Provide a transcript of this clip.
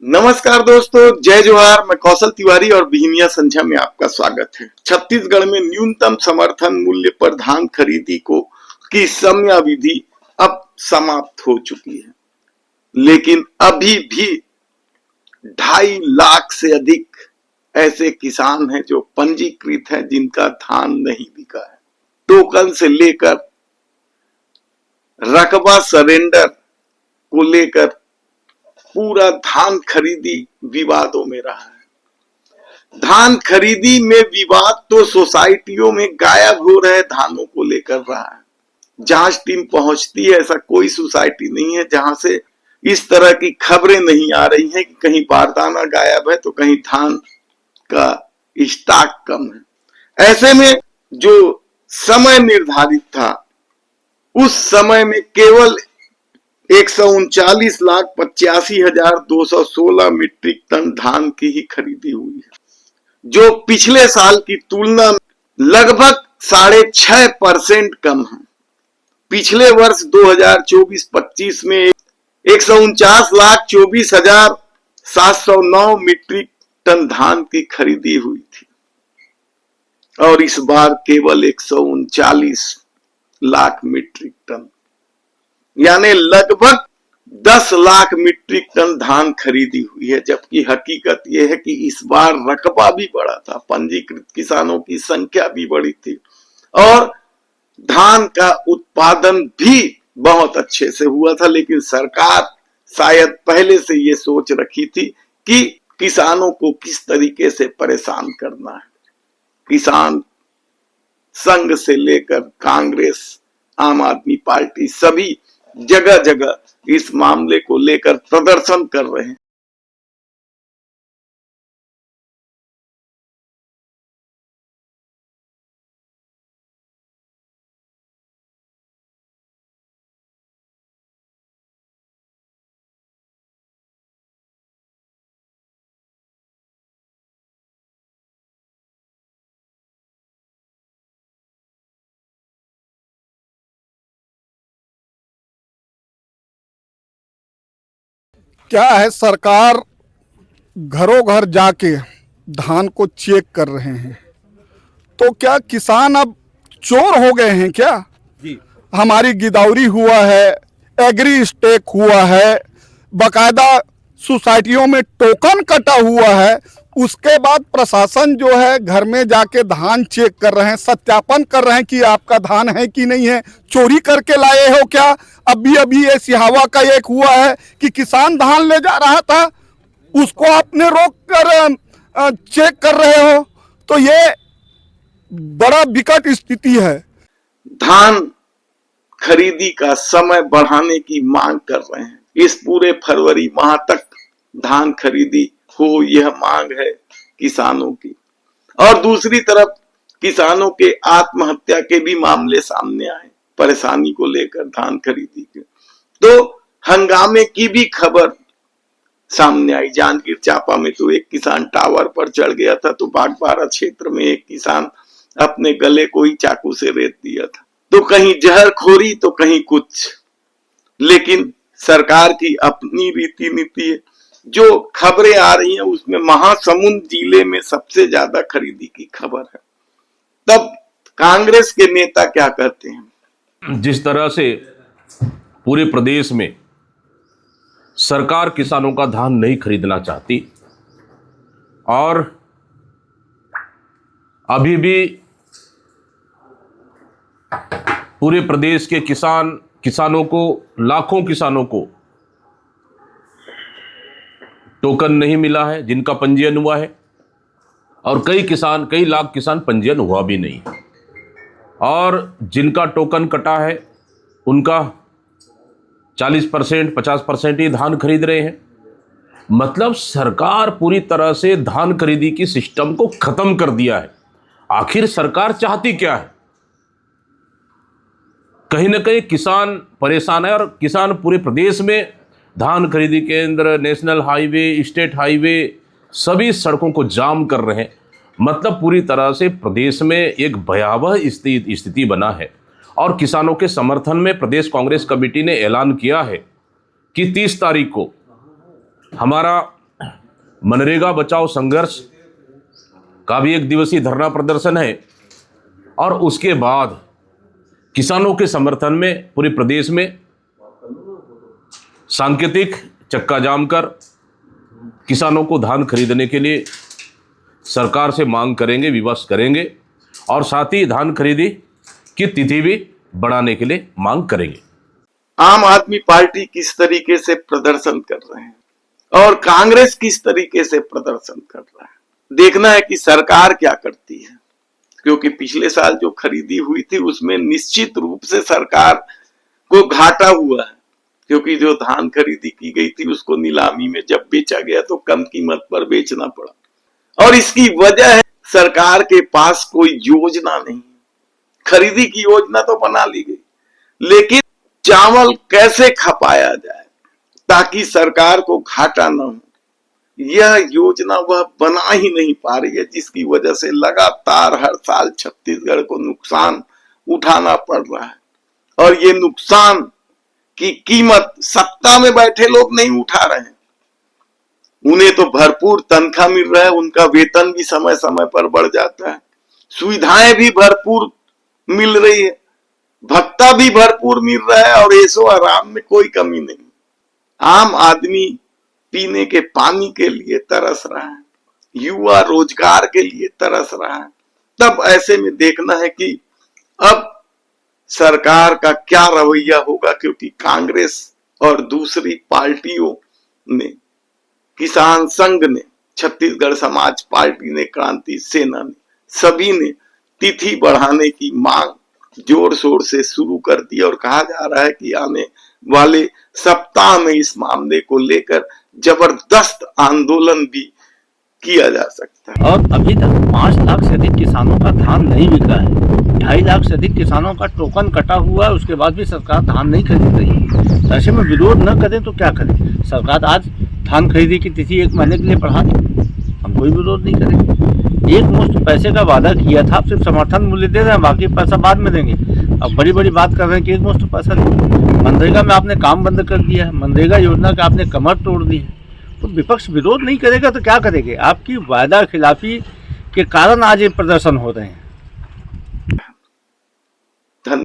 नमस्कार दोस्तों, जय जोहार। मैं कौशल तिवारी और बिहिनिया संध्या में आपका स्वागत है। छत्तीसगढ़ में न्यूनतम समर्थन मूल्य पर धान खरीदी की समयावधि अब समाप्त हो चुकी है, लेकिन अभी भी 2.5 लाख से अधिक ऐसे किसान हैं जो पंजीकृत हैं, जिनका धान नहीं बिका है। टोकन से लेकर रकबा सरेंडर को लेकर पूरा धान खरीदी विवादों में रहा है। धान खरीदी में विवाद तो सोसाइटियों में गायब हो रहे धानों को लेकर रहा है। जांच टीम पहुंचती है, ऐसा कोई सोसाइटी नहीं है जहां से इस तरह की खबरें नहीं आ रही हैं कि कहीं बारदाना गायब है तो कहीं धान का स्टॉक कम है। ऐसे में जो समय निर्धारित था, उस समय में केवल 139,85,216 मीट्रिक टन धान की ही खरीदी हुई है, जो पिछले साल की तुलना में लगभग 6.5% कम है। पिछले वर्ष 2024-25 में 149,24,709 मीट्रिक टन धान की खरीदी हुई थी और इस बार केवल 139 लाख मीट्रिक टन, यानी लगभग 10 लाख मीट्रिक टन धान खरीदी हुई है। जबकि हकीकत यह है कि इस बार रकबा भी बढ़ा था, पंजीकृत किसानों की संख्या भी बढ़ी थी और धान का उत्पादन भी बहुत अच्छे से हुआ था। लेकिन सरकार शायद पहले से ये सोच रखी थी कि किसानों को किस तरीके से परेशान करना है। किसान संघ से लेकर कांग्रेस, आम आदमी पार्टी सभी जगह जगह इस मामले को लेकर प्रदर्शन कर रहे हैं। क्या है, सरकार घरों घर जाके धान को चेक कर रहे हैं, तो क्या किसान अब चोर हो गए हैं क्या? जी, हमारी गिदौरी हुआ है, एग्री स्टेक हुआ है, बकायदा सोसाइटियों में टोकन कटा हुआ है। उसके बाद प्रशासन जो है घर में जाके धान चेक कर रहे हैं, सत्यापन कर रहे हैं कि आपका धान है कि नहीं है, चोरी करके लाए हो क्या? अभी ये सिहावा का एक हुआ है कि किसान धान ले जा रहा था, उसको आपने रोक कर चेक कर रहे हो, तो ये बड़ा विकट स्थिति है। धान खरीदी का समय बढ़ाने की मांग कर रहे हैं। इस पूरे फरवरी माह तक धान खरीदी हो, यह मांग है किसानों की। और दूसरी तरफ किसानों के आत्महत्या के भी मामले सामने आए परेशानी को लेकर धान खरीदी के। तो हंगामे की भी खबर सामने आई। जांजगीर चांपा में तो एक किसान टावर पर चढ़ गया था, तो बागबारा क्षेत्र में एक किसान अपने गले को ही चाकू से रेत दिया था। तो कहीं जहरखोरी तो कहीं कुछ। लेकिन सरकार की अपनी रीति नीति है। जो खबरें आ रही हैं उसमें महासमुंद जिले में सबसे ज्यादा खरीदी की खबर है। तब कांग्रेस के नेता क्या कहते हैं? जिस तरह से पूरे प्रदेश में सरकार किसानों का धान नहीं खरीदना चाहती और अभी भी पूरे प्रदेश के किसानों को, लाखों किसानों को टोकन नहीं मिला है जिनका पंजीयन हुआ है, और कई लाख किसान पंजीयन हुआ भी नहीं, और जिनका टोकन कटा है उनका 40%, 50% ही धान खरीद रहे हैं। मतलब सरकार पूरी तरह से धान खरीदी की सिस्टम को खत्म कर दिया है। आखिर सरकार चाहती क्या है? कहीं ना कहीं किसान परेशान है और किसान पूरे प्रदेश में धान खरीदी केंद्र, नेशनल हाईवे, स्टेट हाईवे, सभी सड़कों को जाम कर रहे हैं। मतलब पूरी तरह से प्रदेश में एक भयावह स्थिति बना है। और किसानों के समर्थन में प्रदेश कांग्रेस कमेटी ने ऐलान किया है कि 30 तारीख को हमारा मनरेगा बचाओ संघर्ष का भी 1 दिवसीय धरना प्रदर्शन है और उसके बाद किसानों के समर्थन में पूरे प्रदेश में सांकेतिक चक्का जाम कर किसानों को धान खरीदने के लिए सरकार से मांग करेंगे, विवश करेंगे और साथ ही धान खरीदी की तिथि भी बढ़ाने के लिए मांग करेंगे। आम आदमी पार्टी किस तरीके से प्रदर्शन कर रहे हैं और कांग्रेस किस तरीके से प्रदर्शन कर रहा है, देखना है कि सरकार क्या करती है। क्योंकि पिछले साल जो खरीदी हुई थी उसमें निश्चित रूप से सरकार को घाटा हुआ है, क्योंकि जो धान खरीदी की गई थी उसको नीलामी में जब बेचा गया तो कम कीमत पर बेचना पड़ा और इसकी वजह है सरकार के पास कोई योजना नहीं। खरीदी की योजना तो बना ली गई, लेकिन चावल कैसे खपाया जाए ताकि सरकार को घाटा न हो, यह योजना वह बना ही नहीं पा रही है, जिसकी वजह से लगातार हर साल छत्तीसगढ़ को नुकसान उठाना पड़ रहा है। और ये नुकसान की कीमत सत्ता में बैठे लोग नहीं उठा रहे हैं, उन्हें तो भरपूर तनख्वाह मिल रहा है, उनका वेतन भी समय समय पर बढ़ जाता है, सुविधाएं भी भरपूर मिल रही है, भत्ता भी भरपूर मिल रहा है और ऐशो आराम में कोई कमी नहीं। आम आदमी पीने के पानी के लिए तरस रहा है, युवा रोजगार के लिए तरस रहा है। तब ऐसे में देखना है कि अब सरकार का क्या रवैया होगा, क्योंकि कांग्रेस और दूसरी पार्टियों ने, किसान संघ ने, छत्तीसगढ़ समाज पार्टी ने, क्रांति सेना ने, सभी ने तिथि बढ़ाने की मांग जोर शोर से शुरू कर दी और कहा जा रहा है कि आने वाले सप्ताह में इस मामले को लेकर जबरदस्त आंदोलन भी किया जा सकता है। और अभी तक 5 लाख से अधिक किसानों का धान नहीं बिका है, 2.5 लाख से अधिक किसानों का टोकन कटा हुआ है, उसके बाद भी सरकार धान नहीं खरीद रही है। ऐसे में विरोध न करें तो क्या करें? सरकार आज धान खरीदी की तिथि 1 महीने के लिए बढ़ा दी, हम कोई विरोध नहीं करेंगे। एक मुश्त पैसे का वादा किया था, आप सिर्फ समर्थन मूल्य दे रहे हैं, बाकी पैसा बाद में देंगे। अब बड़ी बड़ी बात कर रहे हैं कि एक मुश्त पैसा देंगे। मनरेगा में आपने काम बंद कर दिया है, मनरेगा योजना का आपने कमर तोड़ दी है, तो विपक्ष विरोध नहीं करेगा तो क्या करेंगे? आपकी वायदा खिलाफी के कारण आज ये प्रदर्शन हो रहे हैं।